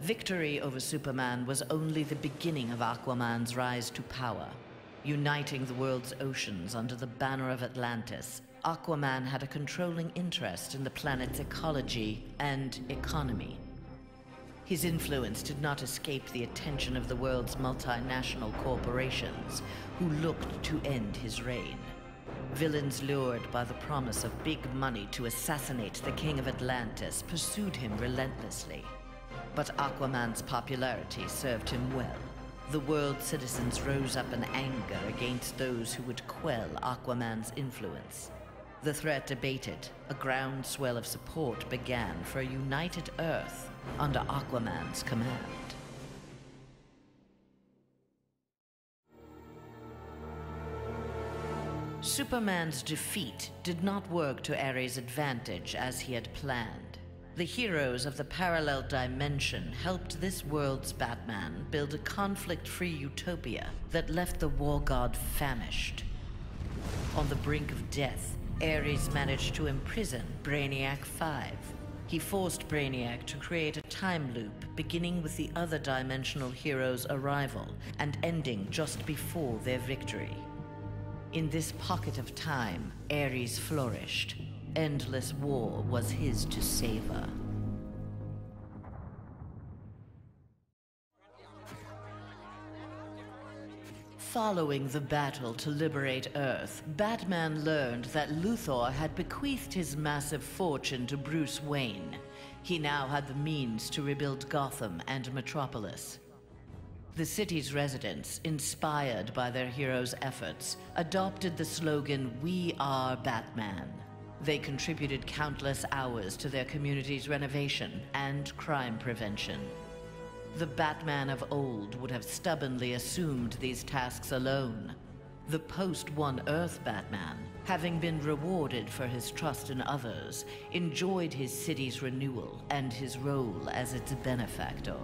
Victory over Superman was only the beginning of Aquaman's rise to power. Uniting the world's oceans under the banner of Atlantis, Aquaman had a controlling interest in the planet's ecology and economy. His influence did not escape the attention of the world's multinational corporations, who looked to end his reign. Villains lured by the promise of big money to assassinate the King of Atlantis pursued him relentlessly. But Aquaman's popularity served him well. The world's citizens rose up in anger against those who would quell Aquaman's influence. The threat abated, a groundswell of support began for a united Earth under Aquaman's command. Superman's defeat did not work to Aries' advantage as he had planned. The heroes of the parallel dimension helped this world's Batman build a conflict-free utopia that left the war god famished. On the brink of death, Aries managed to imprison Brainiac 5. He forced Brainiac to create a time loop beginning with the other dimensional heroes' arrival and ending just before their victory. In this pocket of time, Aries flourished. Endless war was his to savor. Following the battle to liberate Earth, Batman learned that Luthor had bequeathed his massive fortune to Bruce Wayne. He now had the means to rebuild Gotham and Metropolis. The city's residents, inspired by their hero's efforts, adopted the slogan, "We are Batman." They contributed countless hours to their community's renovation and crime prevention. The Batman of old would have stubbornly assumed these tasks alone. The post-One Earth Batman, having been rewarded for his trust in others, enjoyed his city's renewal and his role as its benefactor.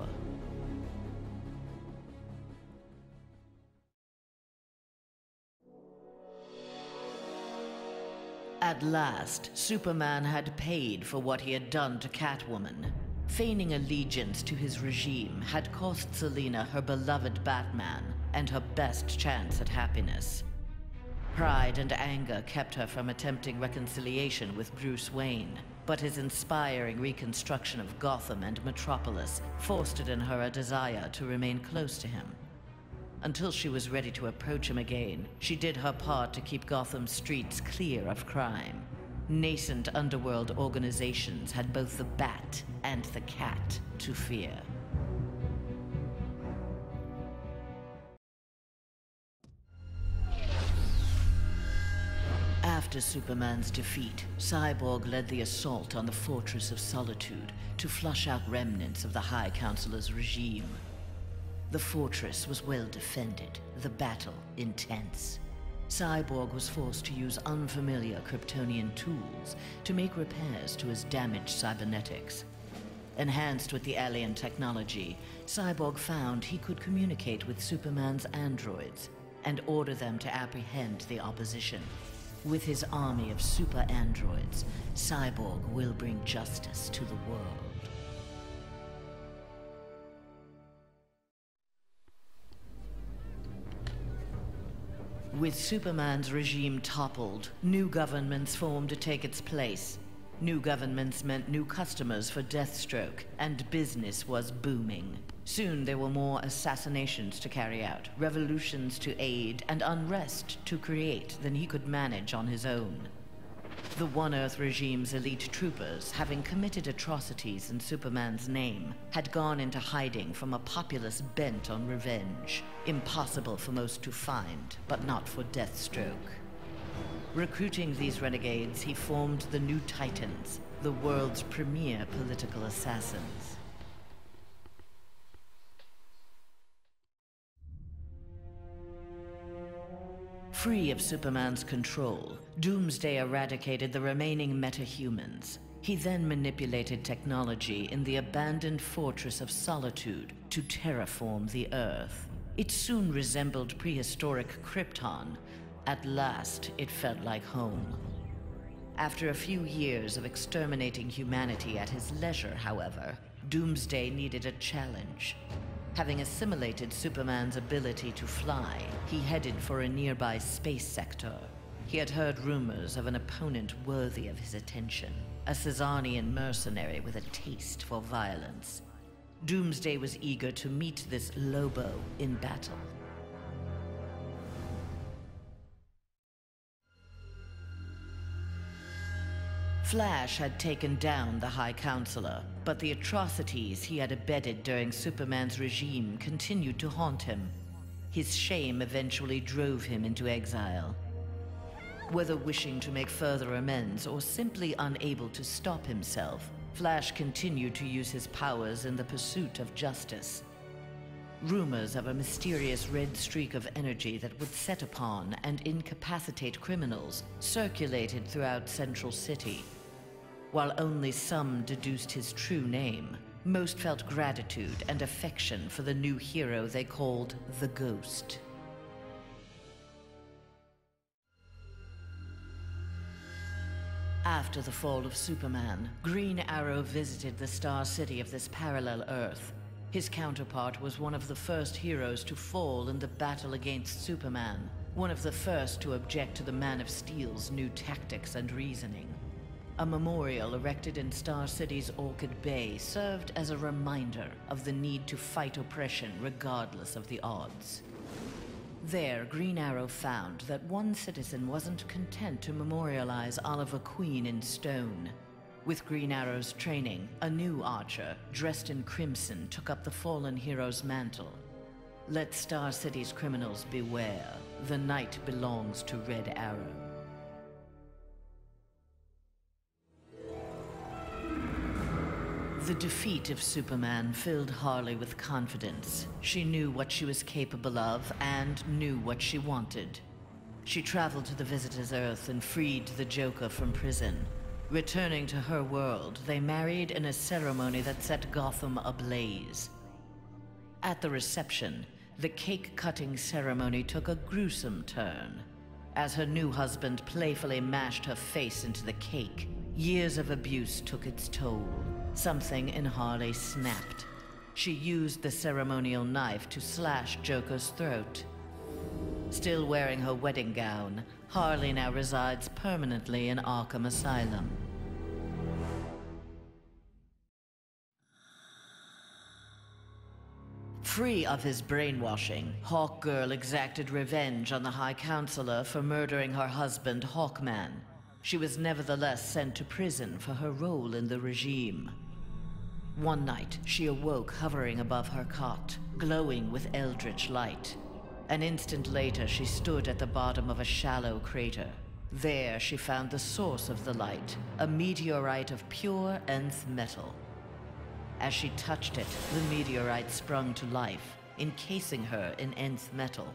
At last, Superman had paid for what he had done to Catwoman. Feigning allegiance to his regime had cost Selina her beloved Batman and her best chance at happiness. Pride and anger kept her from attempting reconciliation with Bruce Wayne, but his inspiring reconstruction of Gotham and Metropolis fostered in her a desire to remain close to him. Until she was ready to approach him again, she did her part to keep Gotham's streets clear of crime. Nascent underworld organizations had both the Bat and the Cat to fear. After Superman's defeat, Cyborg led the assault on the Fortress of Solitude to flush out remnants of the High Counselor's regime. The fortress was well defended, the battle intense. Cyborg was forced to use unfamiliar Kryptonian tools to make repairs to his damaged cybernetics. Enhanced with the alien technology, Cyborg found he could communicate with Superman's androids and order them to apprehend the opposition. With his army of super androids, Cyborg will bring justice to the world. With Superman's regime toppled, new governments formed to take its place. New governments meant new customers for Deathstroke, and business was booming. Soon there were more assassinations to carry out, revolutions to aid, and unrest to create than he could manage on his own. The One Earth regime's elite troopers, having committed atrocities in Superman's name, had gone into hiding from a populace bent on revenge. Impossible for most to find, but not for Deathstroke. Recruiting these renegades, he formed the New Titans, the world's premier political assassins. Free of Superman's control, Doomsday eradicated the remaining metahumans. He then manipulated technology in the abandoned Fortress of Solitude to terraform the Earth. It soon resembled prehistoric Krypton. At last, it felt like home. After a few years of exterminating humanity at his leisure, however, Doomsday needed a challenge. Having assimilated Superman's ability to fly, he headed for a nearby space sector. He had heard rumors of an opponent worthy of his attention, a Cesarian mercenary with a taste for violence. Doomsday was eager to meet this Lobo in battle. Flash had taken down the High Counselor, but the atrocities he had abetted during Superman's regime continued to haunt him. His shame eventually drove him into exile. Whether wishing to make further amends or simply unable to stop himself, Flash continued to use his powers in the pursuit of justice. Rumors of a mysterious red streak of energy that would set upon and incapacitate criminals circulated throughout Central City. While only some deduced his true name, most felt gratitude and affection for the new hero they called the Ghost. After the fall of Superman, Green Arrow visited the Star City of this parallel Earth. His counterpart was one of the first heroes to fall in the battle against Superman, one of the first to object to the Man of Steel's new tactics and reasoning. A memorial erected in Star City's Orchid Bay served as a reminder of the need to fight oppression regardless of the odds. There, Green Arrow found that one citizen wasn't content to memorialize Oliver Queen in stone. With Green Arrow's training, a new archer, dressed in crimson, took up the fallen hero's mantle. Let Star City's criminals beware. The night belongs to Red Arrow. The defeat of Superman filled Harley with confidence. She knew what she was capable of and knew what she wanted. She traveled to the Visitor's Earth and freed the Joker from prison. Returning to her world, they married in a ceremony that set Gotham ablaze. At the reception, the cake-cutting ceremony took a gruesome turn. As her new husband playfully mashed her face into the cake, years of abuse took its toll. Something in Harley snapped. She used the ceremonial knife to slash Joker's throat. Still wearing her wedding gown, Harley now resides permanently in Arkham Asylum. Free of his brainwashing, Hawkgirl exacted revenge on the High Counselor for murdering her husband, Hawkman. She was nevertheless sent to prison for her role in the regime. One night, she awoke hovering above her cot, glowing with eldritch light. An instant later, she stood at the bottom of a shallow crater. There, she found the source of the light, a meteorite of pure nth metal. As she touched it, the meteorite sprung to life, encasing her in nth metal.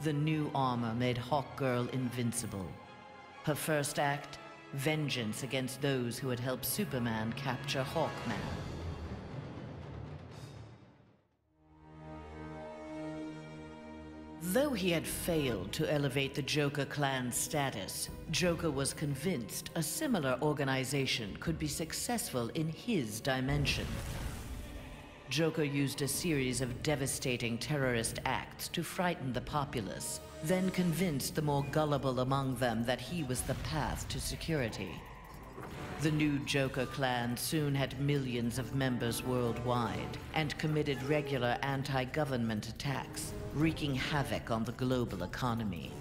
The new armor made Hawkgirl invincible. Her first act, vengeance against those who had helped Superman capture Hawkman. Though he had failed to elevate the Joker clan's status, Joker was convinced a similar organization could be successful in his dimension. Joker used a series of devastating terrorist acts to frighten the populace, then convinced the more gullible among them that he was the path to security. The new Joker clan soon had millions of members worldwide and committed regular anti-government attacks, wreaking havoc on the global economy.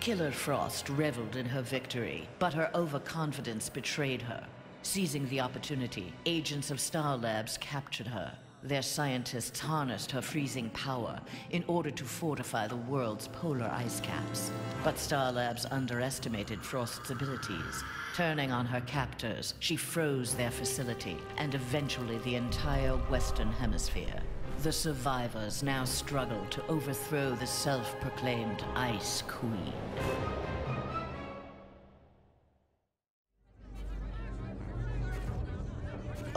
Killer Frost reveled in her victory, but her overconfidence betrayed her. Seizing the opportunity, agents of Star Labs captured her. Their scientists harnessed her freezing power in order to fortify the world's polar ice caps. But Star Labs underestimated Frost's abilities. Turning on her captors, she froze their facility and eventually the entire Western Hemisphere. The survivors now struggled to overthrow the self-proclaimed Ice Queen.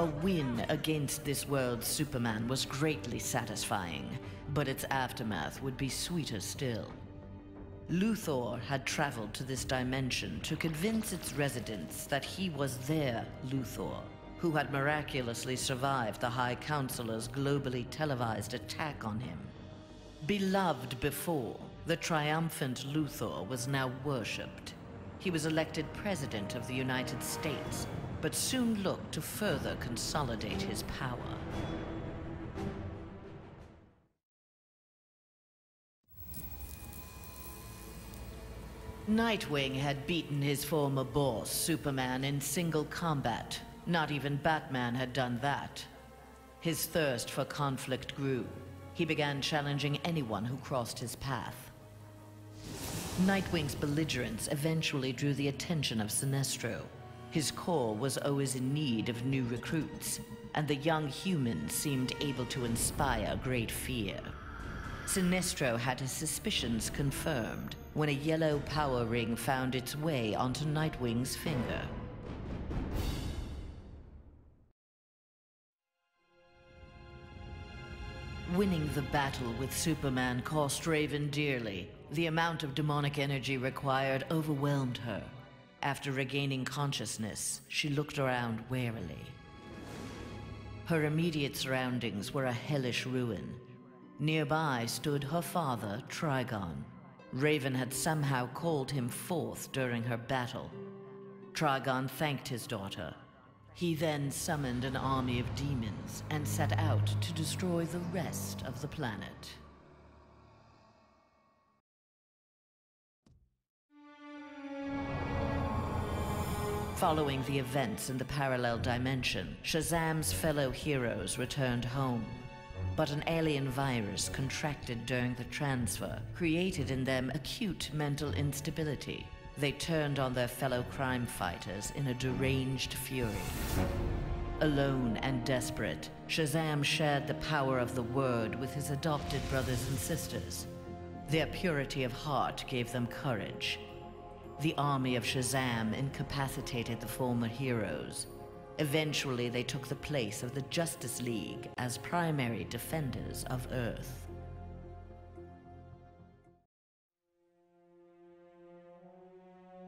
A win against this world's Superman was greatly satisfying, but its aftermath would be sweeter still. Luthor had traveled to this dimension to convince its residents that he was their Luthor, who had miraculously survived the High Counselor's globally televised attack on him. Beloved before, the triumphant Luthor was now worshipped. He was elected President of the United States, but soon looked to further consolidate his power. Nightwing had beaten his former boss, Superman, in single combat. Not even Batman had done that. His thirst for conflict grew. He began challenging anyone who crossed his path. Nightwing's belligerence eventually drew the attention of Sinestro. His corps was always in need of new recruits, and the young humans seemed able to inspire great fear. Sinestro had his suspicions confirmed when a yellow power ring found its way onto Nightwing's finger. Winning the battle with Superman cost Raven dearly. The amount of demonic energy required overwhelmed her. After regaining consciousness, she looked around warily. Her immediate surroundings were a hellish ruin. Nearby stood her father, Trigon. Raven had somehow called him forth during her battle. Trigon thanked his daughter. He then summoned an army of demons and set out to destroy the rest of the planet. Following the events in the parallel dimension, Shazam's fellow heroes returned home. But an alien virus contracted during the transfer created in them acute mental instability. They turned on their fellow crime fighters in a deranged fury. Alone and desperate, Shazam shared the power of the Word with his adopted brothers and sisters. Their purity of heart gave them courage. The army of Shazam incapacitated the former heroes. Eventually, they took the place of the Justice League as primary defenders of Earth.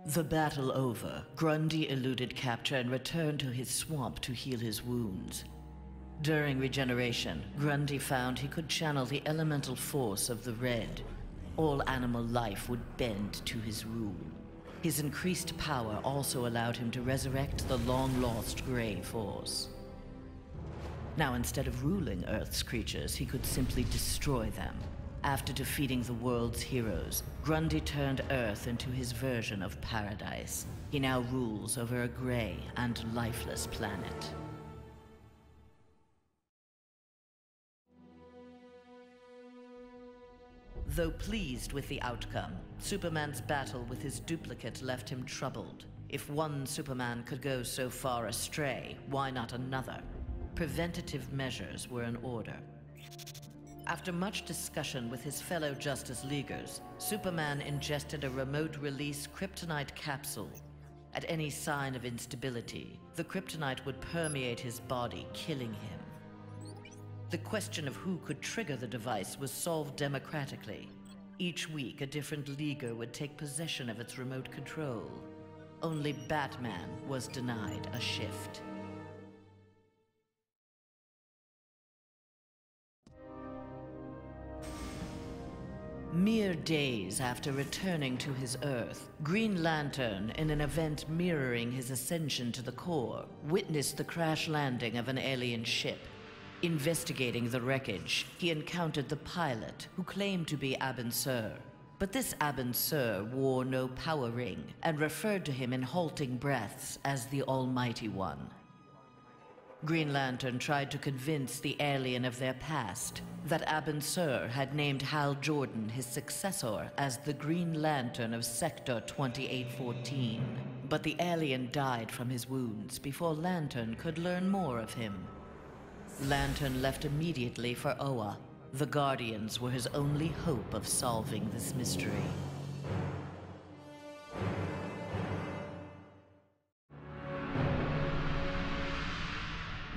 The battle over, Grundy eluded capture and returned to his swamp to heal his wounds. During regeneration, Grundy found he could channel the elemental force of the Red. All animal life would bend to his rule. His increased power also allowed him to resurrect the long-lost Grey Force. Now, instead of ruling Earth's creatures, he could simply destroy them. After defeating the world's heroes, Grundy turned Earth into his version of paradise. He now rules over a gray and lifeless planet. Though pleased with the outcome, Superman's battle with his duplicate left him troubled. If one Superman could go so far astray, why not another? Preventative measures were in order. After much discussion with his fellow Justice Leaguers, Superman ingested a remote-release kryptonite capsule. At any sign of instability, the kryptonite would permeate his body, killing him. The question of who could trigger the device was solved democratically. Each week, a different Leaguer would take possession of its remote control. Only Batman was denied a shift. Mere days after returning to his Earth, Green Lantern, in an event mirroring his ascension to the core, witnessed the crash landing of an alien ship. Investigating the wreckage, he encountered the pilot, who claimed to be Abin Sur. But this Abin Sur wore no power ring, and referred to him in halting breaths as the Almighty One. Green Lantern tried to convince the alien of their past, that Abin Sur had named Hal Jordan, his successor, as the Green Lantern of Sector 2814. But the alien died from his wounds before Lantern could learn more of him. Lantern left immediately for Oa. The Guardians were his only hope of solving this mystery.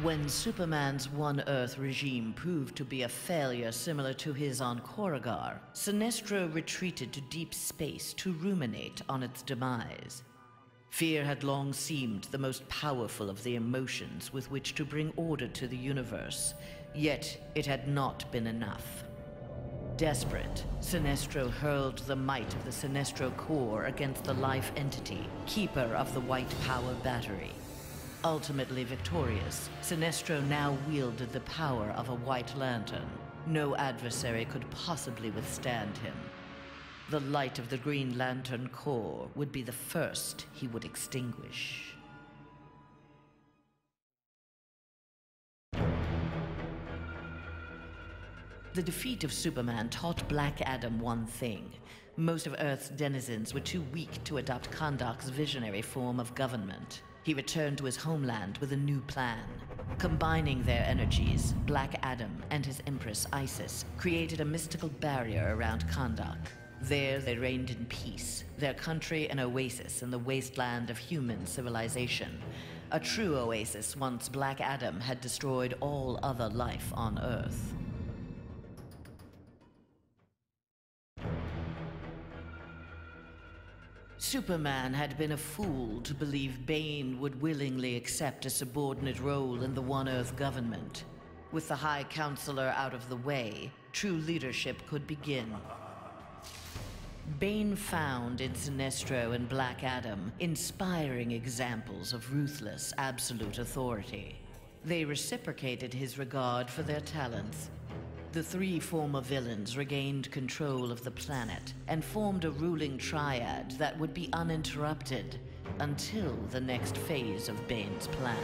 When Superman's One Earth regime proved to be a failure similar to his on Korrigar, Sinestro retreated to deep space to ruminate on its demise. Fear had long seemed the most powerful of the emotions with which to bring order to the universe, yet it had not been enough. Desperate, Sinestro hurled the might of the Sinestro core against the life entity, keeper of the white power battery. Ultimately victorious, Sinestro now wielded the power of a white lantern. No adversary could possibly withstand him. The light of the Green Lantern core would be the first he would extinguish. The defeat of Superman taught Black Adam one thing. Most of Earth's denizens were too weak to adopt Kahndaq's visionary form of government. He returned to his homeland with a new plan. Combining their energies, Black Adam and his Empress Isis created a mystical barrier around Kahndaq. There they reigned in peace, their country an oasis in the wasteland of human civilization. A true oasis once Black Adam had destroyed all other life on Earth. Superman had been a fool to believe Bane would willingly accept a subordinate role in the One Earth government. With the High Counselor out of the way, true leadership could begin. Bane found in Sinestro and Black Adam inspiring examples of ruthless, absolute authority. They reciprocated his regard for their talents. The three former villains regained control of the planet and formed a ruling triad that would be uninterrupted until the next phase of Bane's plan.